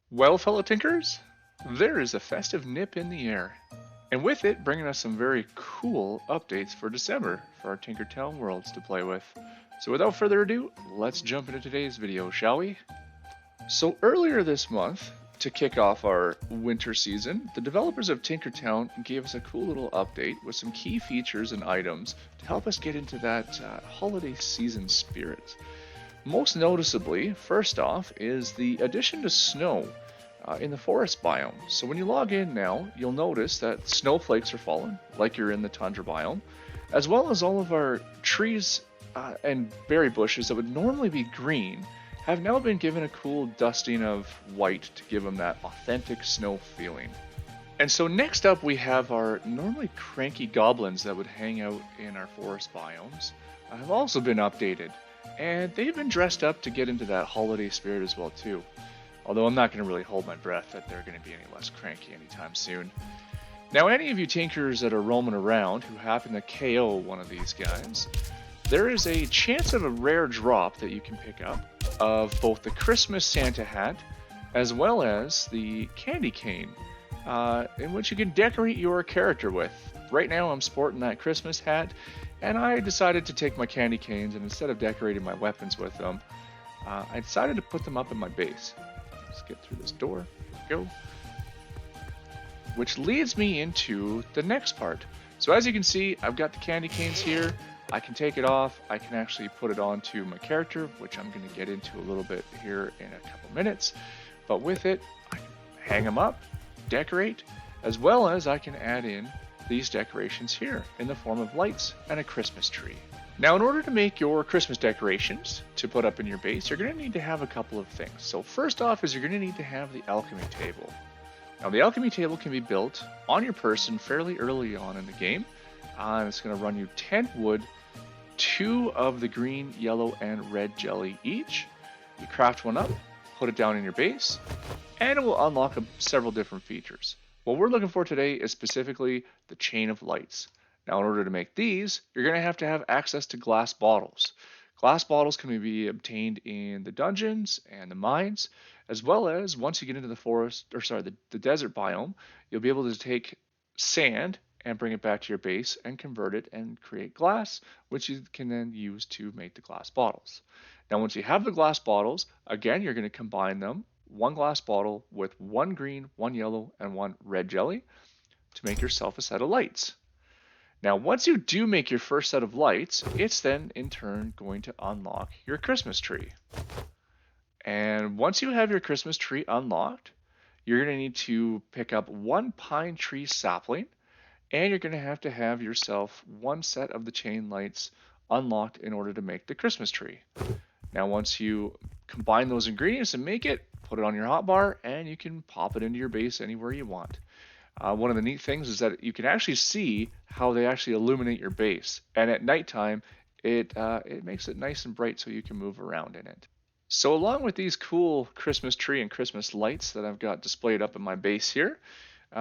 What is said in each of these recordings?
Well, fellow Tinkers, there is a festive nip in the air, and with it bringing us some very cool updates for December for our Tinkertown worlds to play with. So without further ado, let's jump into today's video, shall we? So earlier this month, to kick off our winter season, the developers of Tinkertown gave us a cool little update with some key features and items to help us get into that holiday season spirit. Most noticeably, first off, is the addition to snow in the forest biome. So when you log in now, you'll notice that snowflakes are falling, like you're in the tundra biome, as well as all of our trees and berry bushes that would normally be green have now been given a cool dusting of white to give them that authentic snow feeling. And so next up we have our normally cranky goblins that would hang out in our forest biomes have also been updated. And they've been dressed up to get into that holiday spirit as well too. Although I'm not going to really hold my breath that they're going to be any less cranky anytime soon. Now any of you tinkers that are roaming around who happen to KO one of these guys, there is a chance of a rare drop that you can pick up of both the Christmas Santa hat as well as the candy cane in which you can decorate your character with. Right now I'm sporting that Christmas hat, and I decided to take my candy canes and instead of decorating my weapons with them, I decided to put them up in my base. Let's get through this door. Here we go. Which leads me into the next part. So as you can see, I've got the candy canes here. I can take it off. I can actually put it onto my character, which I'm going to get into a little bit here in a couple minutes. But with it, I can hang them up, decorate, as well as I can add in these decorations here in the form of lights and a Christmas tree. Now in order to make your Christmas decorations to put up in your base, you're going to need to have a couple of things. So first off is you're going to need to have the alchemy table. Now the alchemy table can be built on your person fairly early on in the game. It's going to run you 10 wood, 2 of the green, yellow, and red jelly each. You craft one up, put it down in your base, and it will unlock several different features. What we're looking for today is specifically the chain of lights. Now in order to make these, you're going to have access to glass bottles. Glass bottles can be obtained in the dungeons and the mines, as well as once you get into the forest, or sorry, the desert biome, you'll be able to take sand and bring it back to your base and convert it and create glass, which you can then use to make the glass bottles. Now once you have the glass bottles, again, you're going to combine them, one glass bottle with one green, one yellow, and one red jelly to make yourself a set of lights. Now once you do make your first set of lights, it's then in turn going to unlock your Christmas tree. And once you have your Christmas tree unlocked, you're going to need to pick up one pine tree sapling, and you're going to have yourself one set of the chain lights unlocked in order to make the Christmas tree. Now once you combine those ingredients and make it, put it on your hotbar, and you can pop it into your base anywhere you want. One of the neat things is that you can actually see how they actually illuminate your base, and at nighttime it makes it nice and bright so you can move around in it. So along with these cool Christmas tree and Christmas lights that I've got displayed up in my base here,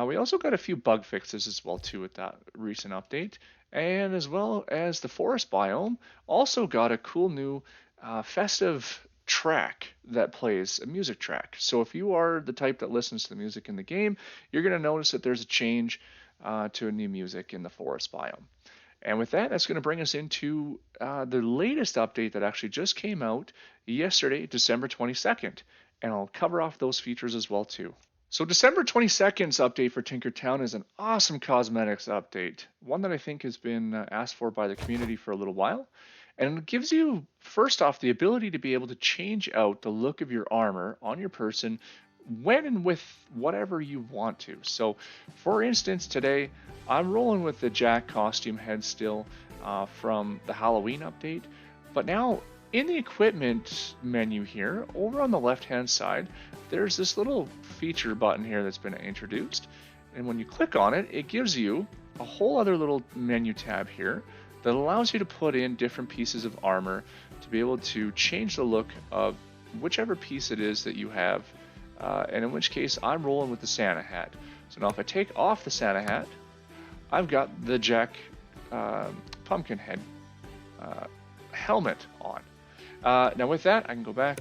we also got a few bug fixes as well too with that recent update, and as well as the forest biome also got a cool new festive track that plays a music track. So if you are the type that listens to the music in the game, you're going to notice that there's a change to a new music in the forest biome. And with that, that's going to bring us into the latest update that actually just came out yesterday, December 22nd. And I'll cover off those features as well too. So December 22nd's update for Tinkertown is an awesome cosmetics update, one that I think has been asked for by the community for a little while. And it gives you, first off, the ability to be able to change out the look of your armor on your person when and with whatever you want to. So for instance, today I'm rolling with the Jack costume head still from the Halloween update, but now in the equipment menu here, over on the left-hand side, there's this little feature button here that's been introduced. And when you click on it, it gives you a whole other little menu tab here that allows you to put in different pieces of armor to be able to change the look of whichever piece it is that you have. And in which case, I'm rolling with the Santa hat. So now if I take off the Santa hat, I've got the Jack Pumpkinhead helmet on. Now with that, I can go back,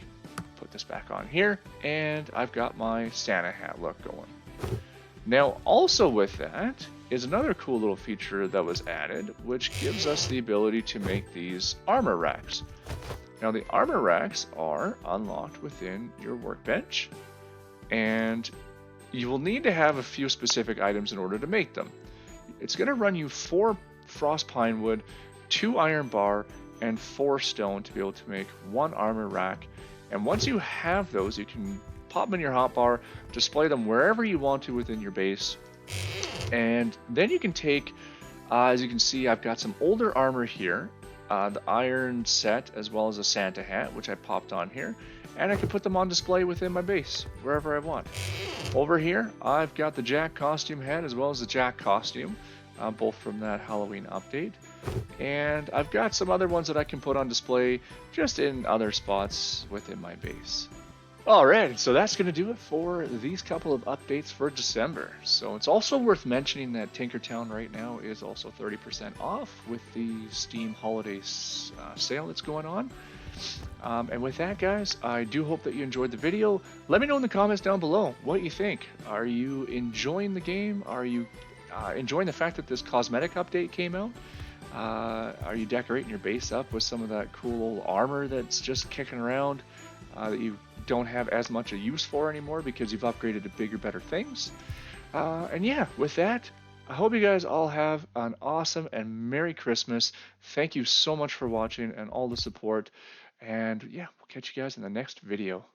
put this back on here, and I've got my Santa hat look going. Now, also with that is another cool little feature that was added, which gives us the ability to make these armor racks. Now, the armor racks are unlocked within your workbench, and you will need to have a few specific items in order to make them. It's going to run you 4 frost pine wood, 2 iron bar, and 4 stone to be able to make 1 armor rack. And once you have those, you can pop them in your hotbar, display them wherever you want to within your base, and then you can take, as you can see, I've got some older armor here, the iron set as well as a Santa hat, which I popped on here, and I can put them on display within my base wherever I want. Over here I've got the Jack costume hat as well as the Jack costume, both from that Halloween update, and I've got some other ones that I can put on display just in other spots within my base. Alright, so that's going to do it for these couple of updates for December. So it's also worth mentioning that Tinkertown right now is also 30% off with the Steam Holiday sale that's going on. And with that, guys, I do hope that you enjoyed the video. Let me know in the comments down below what you think. Are you enjoying the game? Are you enjoying the fact that this cosmetic update came out? Are you decorating your base up with some of that cool old armor that's just kicking around that you don't have as much a use for anymore because you've upgraded to bigger, better things? And yeah, with that, I hope you guys all have an awesome and Merry Christmas. Thank you so much for watching and all the support. And yeah, we'll catch you guys in the next video.